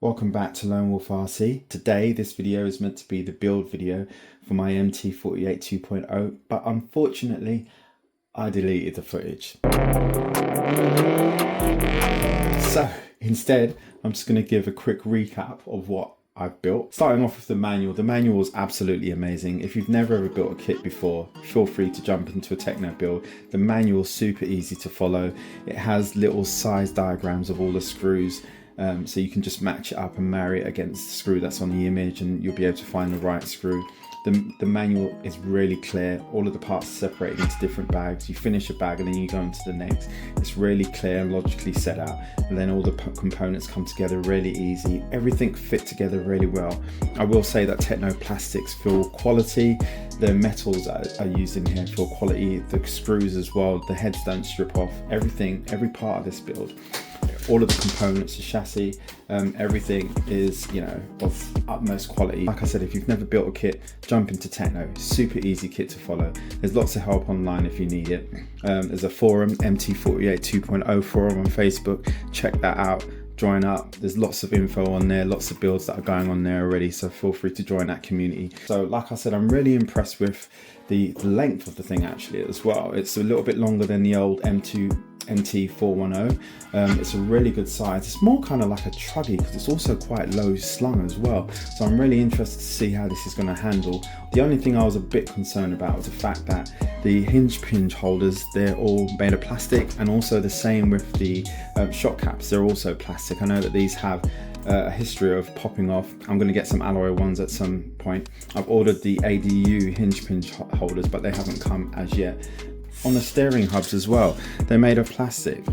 Welcome back to Lone Wolf RC. Today this video is meant to be the build video for my MT48 2.0, but unfortunately I deleted the footage. So instead I'm just going to give a quick recap of what I've built. Starting off with the manual. The manual is absolutely amazing. If you've never ever built a kit before, feel free to jump into a Tekno build. The manual is super easy to follow. It has little size diagrams of all the screws. So you can just match it up and marry it against the screw that's on the image and you'll be able to find the right screw. The manual is really clear. All of the parts are separated into different bags. You finish a bag and then you go into the next. It's really clear and logically set out. And then all the components come together really easy. Everything fit together really well. I will say that Tekno plastics feel quality. The metals that are used in here feel quality. The screws as well. The heads don't strip off. Everything, every part of this build. All of the components, the chassis, everything is, of utmost quality. Like I said, if you've never built a kit, jump into Tekno. Super easy kit to follow. There's lots of help online if you need it. There's a forum, MT48 2.0 forum on Facebook. Check that out. Join up. There's lots of info on there, lots of builds that are going on there already, so feel free to join that community. So like I said, I'm really impressed with the length of the thing actually as well. It's a little bit longer than the old MT410. It's a really good size. It's more kind of like a truggy because it's also quite low slung as well. So I'm really interested to see how this is going to handle. The only thing I was a bit concerned about was the fact that the hinge holders, they're all made of plastic, and also the same with the shock caps, they're also plastic. I know that these have a history of popping off. I'm going to get some alloy ones at some point. I've ordered the ADU hinge holders, but they haven't come as yet. On the steering hubs as well, they're made of plastic.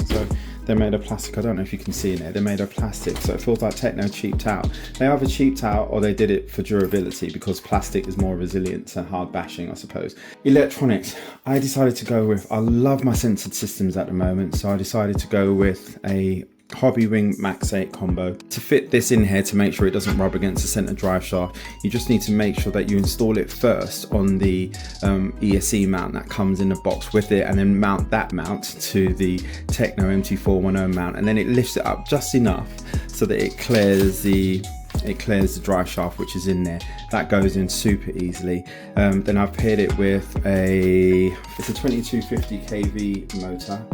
So they're made of plastic. I don't know if you can see in there. They're made of plastic, so it feels like Tekno cheaped out. They either cheaped out or they did it for durability because plastic is more resilient to hard bashing, I suppose. Electronics, I decided to go with, I love my censored systems at the moment, so I decided to go with a Hobbywing Max 8 combo. To fit this in here, to make sure it doesn't rub against the center drive shaft, you just need to make sure that you install it first on the ESC mount that comes in the box with it, and then mount that mount to the Tekno MT410 mount, and then it lifts it up just enough so that it clears the drive shaft which is in there. That goes in super easily. Then I've paired it with it's a 2250 kV motor,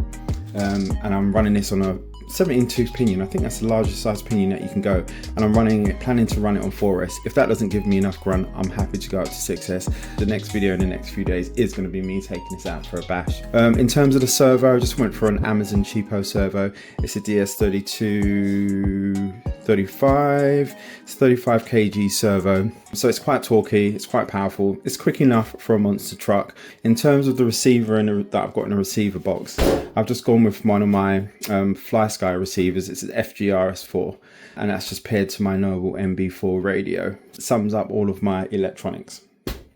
and I'm running this on a 17 tooth pinion. I think that's the largest size pinion that you can go, and I'm planning to run it on 4S. If that doesn't give me enough grunt, I'm happy to go up to 6S. The next video in the next few days is going to be me taking this out for a bash. In terms of the servo, I just went for an Amazon cheapo servo. It's a DS3235. It's 35 kg servo, so it's quite torquey, it's quite powerful, it's quick enough for a monster truck. In terms of the receiver that I've got in a receiver box, I've just gone with one of my Fly Sky receivers. It's an FGRS4, and that's just paired to my Noble MB4 radio. It sums up all of my electronics.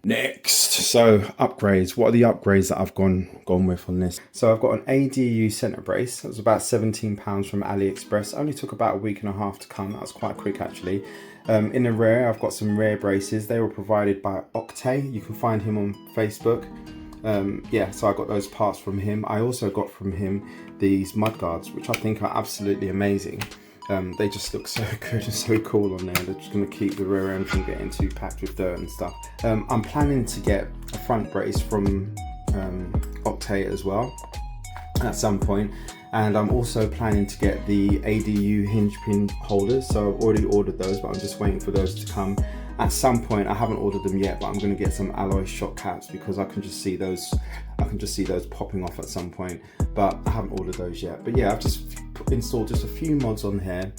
Next, so upgrades. What are the upgrades that I've gone with on this? So I've got an ADU center brace. That was about £17 from AliExpress. Only took about a week and a half to come. That was quite quick actually. In the rear, I've got some rear braces. They were provided by Oktay. You can find him on Facebook. Yeah, so I got those parts from him. I also got from him these mudguards, which I think are absolutely amazing. They just look so good and so cool on there. They're just going to keep the rear end from getting too packed with dirt and stuff. I'm planning to get a front brace from Oktay as well at some point, and I'm also planning to get the ADU hinge pin holders. So I've already ordered those, but I'm just waiting for those to come at some point. I haven't ordered them yet, but I'm going to get some alloy shock caps because I can just see those popping off at some point, but I haven't ordered those yet. But yeah, I've just installed just a few mods on here,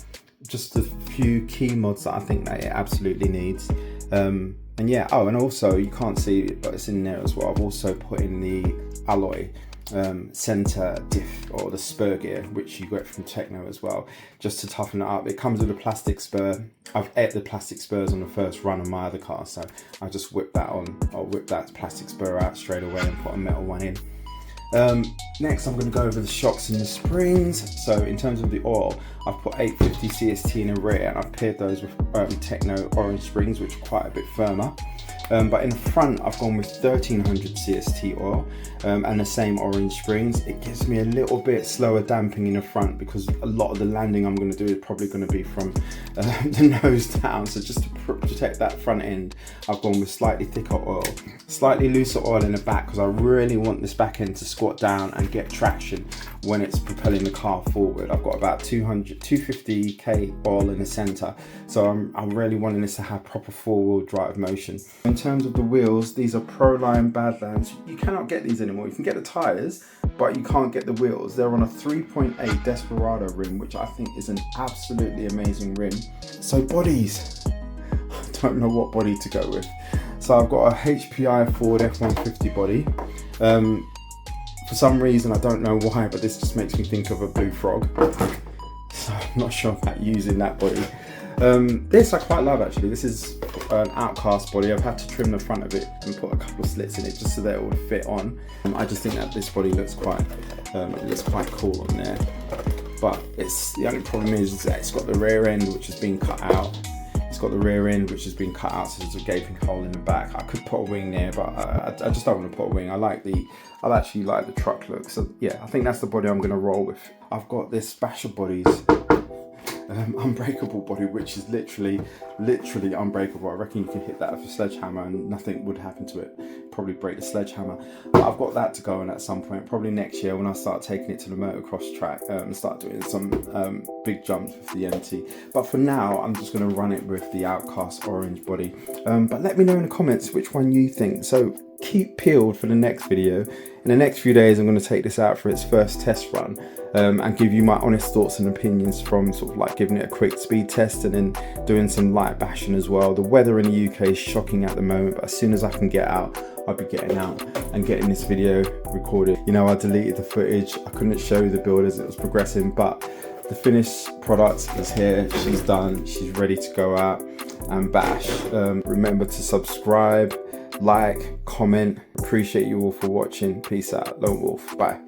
just a few key mods that I think that it absolutely needs. And yeah, oh, and also you can't see it, but it's in there as well. I've also put in the alloy center diff, or the spur gear, which you get from Tekno as well, just to toughen it up. It comes with a plastic spur. I've ate the plastic spurs on the first run of my other car, so I just whip that plastic spur out straight away and put a metal one in. Next, I'm going to go over the shocks and the springs. So in terms of the oil, I've put 850 CST in the rear, and I've paired those with Tekno Orange Springs, which are quite a bit firmer. But in front I've gone with 1300 CST oil and the same Orange Springs. It gives me a little bit slower damping in the front because a lot of the landing I'm going to do is probably going to be from the nose down. So just to protect that front end, I've gone with slightly thicker oil, slightly looser oil in the back because I really want this back end to squat down and get traction when it's propelling the car forward. I've got about 250k oil in the center, so I'm really wanting this to have proper four-wheel drive motion. In terms of the wheels, these are Proline Badlands. You cannot get these anymore. You can get the tires, but you can't get the wheels. They're on a 3.8 Desperado rim, which I think is an absolutely amazing rim. So bodies, I don't know what body to go with. So I've got a HPI Ford F-150 body. For some reason, I don't know why, but this just makes me think of a blue frog. So I'm not sure about using that body. This I quite love actually. This is an outcast body. I've had to trim the front of it and put a couple of slits in it just so that it would fit on. I just think that this body looks quite cool on there. But the only problem is that it's got the rear end which has been cut out. It's got the rear end which has been cut out, so there's a gaping hole in the back. I could put a wing there, but I just don't want to put a wing. I actually like the truck look. So yeah, I think that's the body I'm going to roll with. I've got this Basher Bodies unbreakable body, which is literally unbreakable. I reckon you can hit that with a sledgehammer and nothing would happen to it. Probably break the sledgehammer. But I've got that to go on at some point, probably next year when I start taking it to the motocross track and start doing some big jumps with the MT. But for now, I'm just going to run it with the Outcast orange body. But let me know in the comments which one you think. So keep peeled for the next video. In the next few days, I'm going to take this out for its first test run and give you my honest thoughts and opinions from sort of like giving it a quick speed test and then doing some light bashing as well. The weather in the UK is shocking at the moment, but as soon as I can get out, I'll be getting out and getting this video recorded. You know, I deleted the footage. I couldn't show you the build as it was progressing, but the finished product is here. She's done. She's ready to go out and bash. Remember to subscribe, like, comment. Appreciate you all for watching. Peace out. Lone Wolf. Bye.